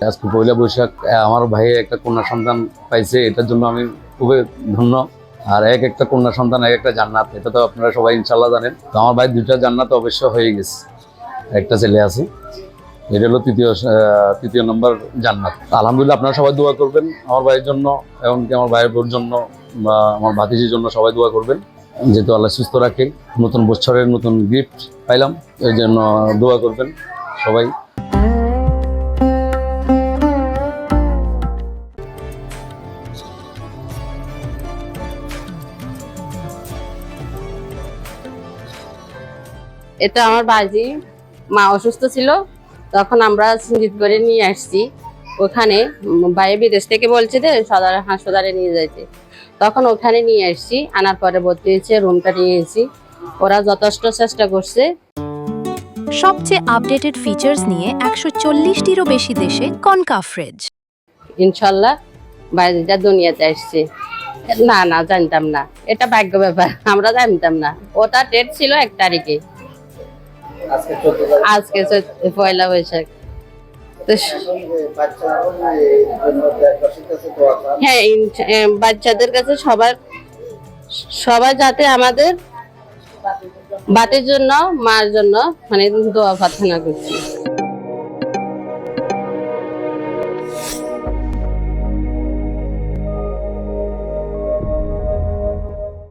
আজকে পয়লা বৈশাখ, আমার ভাই একটা কন্যা সন্তান পাইছে, এটার জন্য আমি খুবই ধন্য। আর একটা কন্যা সন্তান একটা জান্নাত, এটা তো আপনারা সবাই ইনশাল্লাহ জানেন। তো আমার ভাই 2টা জান্নাত অবশ্য হয়ে গেছে, একটা ছেলে আছে, এটা হলো তৃতীয় নম্বর জান্নাত। আলহামদুলিল্লাহ, আপনারা সবাই দোয়া করবেন আমার ভাইয়ের জন্য, এমনকি আমার ভাইয়ের বোর জন্য বা আমার ভাতিজির জন্য সবাই দোয়া করবেন, যেহেতু আল্লাহ সুস্থ রাখে। নতুন বছরের নতুন গিফট পাইলাম, এই জন্য দোয়া করবেন সবাই। এটা আমার বাজি, মা অসুস্থ ছিল, তখন আমরা সিঙ্গিত করে নিয়ে আসছি। ওখানে বাইরে বিদেশ থেকে বলছে যে সদর হাসপাতালে নিয়ে যাইতে, তখন ওখানে নিয়ে আসছি। আনার পরে ভর্তি হয়েছে, রুমটা নিয়ে এসেছি। ওরা যথেষ্ট চেষ্টা করছে। সবচেয়ে আপডেটেড ফিচার্স নিয়ে 140টিরও বেশি দেশে কনকাফ্রেজ। ইনশাল্লাহ বাজিটা দুনিয়াতে আসছে। না না, জানতাম না, এটা ভাগ্য ব্যাপার, আমরা জানতাম না। ওটা ডেট ছিল 1 তারিখে, আজকে পয়লা বৈশাখ। হ্যাঁ, বাচ্চাদের কাছে সবাই যাতে আমাদের বাতের জন্য, মার জন্য মানে দোয়া প্রার্থনা করছি।